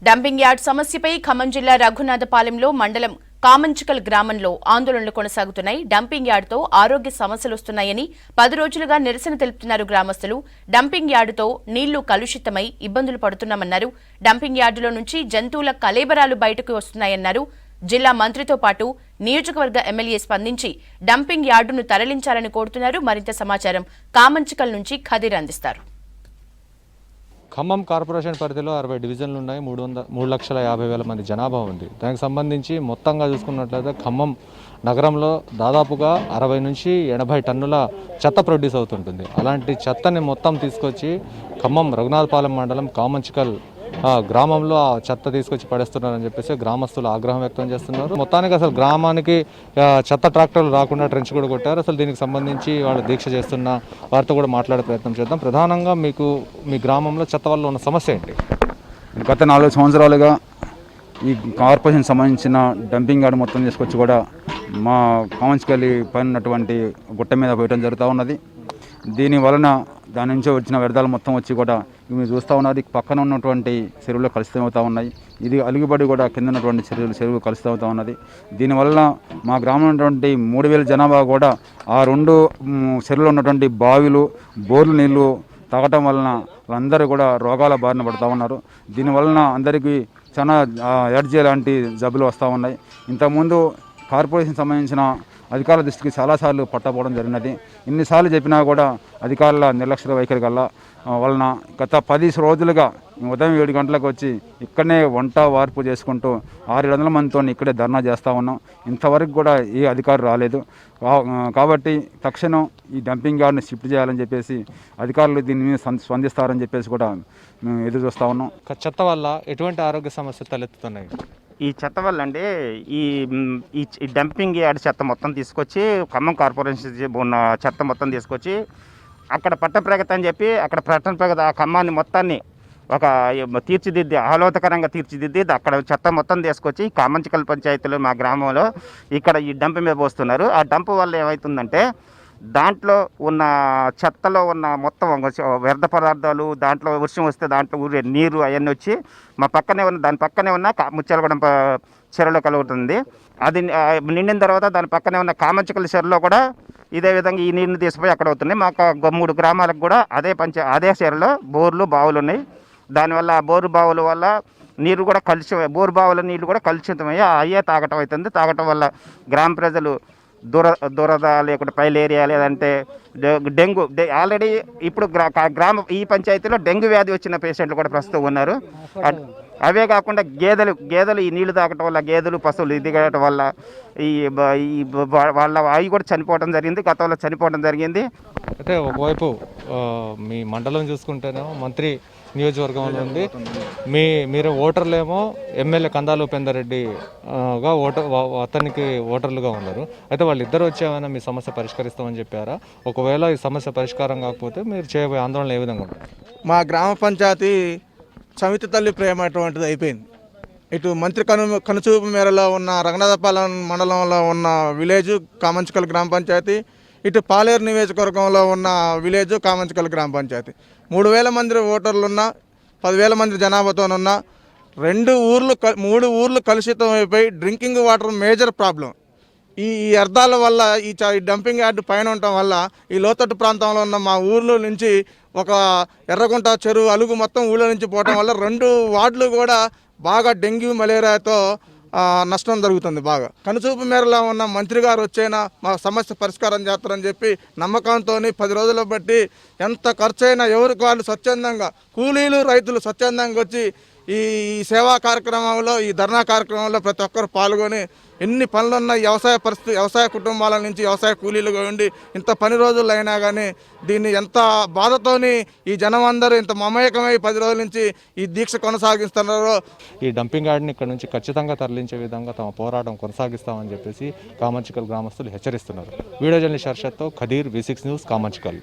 Dumping yard సమస్యపై ఖమ్మం జిల్లా రఘునాథపాలెంలో మండలం కామంచికల్ గ్రామంలో ఆందోళనలు కొనసాగుతున్నాయి. డంపింగ్ యార్డుతో ఆరోగ్య సమస్యలు వస్తున్నాయని 10 రోజులుగా నిరసన తెలుపుతున్నారు గ్రామస్తులు. డంపింగ్ యార్డుతో నీళ్లు కలుషితమై ఇబ్బందులు పడుతున్నామన్నారు. డంపింగ్ యార్డులో నుంచి జంతువుల కళేబరాలు బయటకు వస్తున్నాయన్నారు. జిల్లా మంత్రితో పాటు నియోజకవర్గ ఎమ్మెల్యే స్పందించి డంపింగ్ యార్డును తరలించాలని కోరుతున్నారు. మరింత సమాచారం కామంచికల్ నుంచి ఖదీర్ అందిస్తారు. ఖమ్మం కార్పొరేషన్ పరిధిలో 60 డివిజన్లు ఉన్నాయి. 3,50,000 మంది జనాభా ఉంది. దానికి సంబంధించి మొత్తంగా చూసుకున్నట్లయితే ఖమ్మం నగరంలో దాదాపుగా 60 నుంచి 80 టన్నుల చెత్త ప్రొడ్యూస్ అవుతుంటుంది. అలాంటి చెత్తని మొత్తం తీసుకొచ్చి ఖమ్మం రఘునాథపాలెం మండలం కామంచికల్ గ్రామంలో ఆ చెత్త తీసుకొచ్చి పడేస్తున్నారని చెప్పేసి గ్రామస్తులు ఆగ్రహం వ్యక్తం చేస్తున్నారు. మొత్తానికి అసలు గ్రామానికి చెత్త ట్రాక్టర్లు రాకుండా ట్రెంచ్ కూడా కొట్టారు. అసలు దీనికి సంబంధించి వాళ్ళు దీక్ష చేస్తున్న వారితో కూడా మాట్లాడే ప్రయత్నం చేద్దాం. ప్రధానంగా మీ గ్రామంలో చెత్త వల్ల ఉన్న సమస్య ఏంటి? గత 4 సంవత్సరాలుగా ఈ కార్పొరేషన్ సంబంధించిన డంపింగ్ యార్డ్ మొత్తం తీసుకొచ్చి కూడా మా కామంచికల్లి పైన ఉన్నటువంటి గుట్ట మీద పోయడం జరుగుతూ ఉన్నది. దీని వలన దాని నుంచి వచ్చిన వ్యర్థాలు మొత్తం వచ్చి కూడా మీరు చూస్తూ ఉన్నారు. పక్కన ఉన్నటువంటి చెరువులో కలుషితమవుతూ ఉన్నాయి. ఇది అలుగుబడి కూడా కింద ఉన్నటువంటి చెరువు కలుషితమవుతూ ఉన్నది. దీనివల్ల మా గ్రామంలో ఉన్నటువంటి 3,000 జనాభా కూడా ఆ 2 చెరువులో ఉన్నటువంటి బావిలు బోర్లు నీళ్లు తాగటం వలన వాళ్ళందరూ కూడా రోగాల బారిన పడుతూ ఉన్నారు. దీనివలన అందరికీ చాలా ఎలర్జీ లాంటి జబ్బులు వస్తూ ఉన్నాయి. ఇంతకుముందు కార్పొరేషన్ సంబంధించిన అధికారుల దృష్టికి చాలాసార్లు పట్టకపోవడం జరిగినది. ఇన్నిసార్లు చెప్పినా కూడా అధికారుల నిర్లక్ష్య వైఖరి వలన గత 10 రోజులుగా ఉదయం 7 గంటలకు వచ్చి ఇక్కడనే వంట వార్పు చేసుకుంటూ 600 మందితో ఇక్కడే ధర్నా చేస్తూ ఉన్నాం. ఇంతవరకు కూడా ఏ అధికారులు రాలేదు. కాబట్టి తక్షణం ఈ డంపింగ్ యార్డ్ని షిఫ్ట్ చేయాలని చెప్పేసి అధికారులు దీని మీద స్పందిస్తారని చెప్పేసి కూడా మేము ఎదురు చూస్తూ ఉన్నాం. చెత్త వల్ల ఎటువంటి ఆరోగ్య సమస్యలు తలెత్తుతున్నాయి? ఈ చెత్త వల్ల అండి ఈ డంపింగ్ యార్డ్ చెత్త మొత్తం తీసుకొచ్చి ఖమ్మం కార్పొరేషన్ ఉన్న చెత్త మొత్తం తీసుకొచ్చి అక్కడ పట్టప్రగతి అని చెప్పి అక్కడ పట్టప్రగతి ఆ ఖమ్మాన్ని మొత్తాన్ని ఒక తీర్చిదిద్ది ఆహ్లాదకరంగా తీర్చిదిద్ది అక్కడ చెత్త మొత్తం తీసుకొచ్చి కామంచికల్ పంచాయతీలో మా గ్రామంలో ఇక్కడ ఈ డంప్ మీద పోస్తున్నారు. ఆ డంప్ వల్ల ఏమవుతుందంటే దాంట్లో ఉన్న చెత్తలో ఉన్న మొత్తం వ్యర్థ పదార్థాలు దాంట్లో వర్షం వస్తే దాంట్లో ఊరే నీరు అవన్నీ వచ్చి మా దాని పక్కనే ఉన్న ముత్యాలగూడెం చెరువులో కలుగుతుంది. అది నిండిన తర్వాత దాని పక్కనే ఉన్న కామంచికల్ చెరువులో కూడా ఇదే విధంగా ఈ నీరుని తీసుకుపోయి అక్కడ అవుతున్నాయి. మాకు 3 గ్రామాలకు కూడా అదే చెరువులో బోర్లు బావులు ఉన్నాయి. దానివల్ల ఆ బోరు బావుల వల్ల నీరు కూడా బోరు బావుల నీళ్ళు కూడా కలుషితమయ్యి అయ్యే తాగటం అవుతుంది. తాగటం వల్ల గ్రామ ప్రజలు దురద లేకుంటే పైలేరియా లేదంటే డెంగ్యూ ఆల్రెడీ ఇప్పుడు ఈ పంచాయతీలో డెంగ్యూ వ్యాధి వచ్చిన పేషెంట్లు కూడా ప్రస్తుతం ఉన్నారు. అవే కాకుండా గేదెలు ఈ నీళ్లు తాగటం వల్ల గేదెలు పశువులు దిగటం వల్ల వాళ్ళ అవి కూడా చనిపోవడం జరిగింది. గతంలో చనిపోవడం జరిగింది. అయితే ఒకవైపు మీ మండలం చూసుకుంటేనేమో మంత్రి నియోజకవర్గంలో ఉంది. మీరు ఓటర్లేమో ఎమ్మెల్యే కందాల ఉపేందర్ రెడ్డిగా అతనికి ఓటర్లుగా ఉన్నారు. అయితే వాళ్ళిద్దరు వచ్చేమైనా మీ సమస్య పరిష్కరిస్తామని చెప్పారా? ఒకవేళ ఈ సమస్య పరిష్కారం కాకపోతే మీరు చేయబోయే ఆందోళన ఏ విధంగా ఉంటుంది? మా గ్రామ పంచాయతీ సమితి తల్లి ప్రేమ అటువంటిది అయిపోయింది. ఇటు మంత్రి కనుచూపు మేరలో ఉన్న రఘునాథపాలెం మండలంలో ఉన్న విలేజ్ కామంచికల్ గ్రామ పంచాయతీ, ఇటు పాలేరు నియోజకవర్గంలో ఉన్న విలేజ్ కామంచికల్ గ్రామ పంచాయతీ 3,000 మంది ఓటర్లున్న 10,000 మంది జనాభాతోనున్న 3 ఊర్లు కలుషితం అయిపోయి డ్రింకింగ్ వాటర్ మేజర్ ప్రాబ్లం. ఈ వ్యర్థాల వల్ల ఈ డంపింగ్ యార్డ్ పైన ఉండటం వల్ల ఈ లోతట్టు ప్రాంతంలో ఉన్న మా ఊర్లో నుంచి ఒక ఎర్రగుంట చెరువు అలుగు మొత్తం ఊళ్ళో నుంచి పోవటం వల్ల 2 వార్డులు కూడా బాగా డెంగ్యూ మలేరియాతో నష్టం జరుగుతుంది. బాగా కనుచూపు మేరలో ఉన్న మంత్రి గారు వచ్చైనా మా సమస్య పరిష్కారం చేస్తారని చెప్పి నమ్మకంతో 10 రోజులు బట్టి ఎంత ఖర్చైనా ఎవరికి వాళ్ళు స్వచ్ఛందంగా కూలీలు రైతులు స్వచ్ఛందంగా వచ్చి ఈ సేవా కార్యక్రమంలో ఈ ధర్నా కార్యక్రమంలో ప్రతి ఒక్కరు పాల్గొని ఎన్ని పనులున్న వ్యవసాయ కుటుంబాల నుంచి వ్యవసాయ కూలీలుగా ఉండి ఇంత పని రోజులు అయినా కానీ దీన్ని ఎంత బాధతోని ఈ జనం అందరూ ఇంత మమేకమై 10 రోజుల నుంచి ఈ దీక్ష కొనసాగిస్తున్నారో. ఈ డంపింగ్ యార్డ్ని ఇక్కడ నుంచి ఖచ్చితంగా తరలించే విధంగా తమ పోరాటం కొనసాగిస్తామని చెప్పేసి కామంచికల్ గ్రామస్తులు హెచ్చరిస్తున్నారు. వీడియో జర్నలిస్ట్ హర్షత్తో ఖదీర్, V6 న్యూస్, కామంచికల్.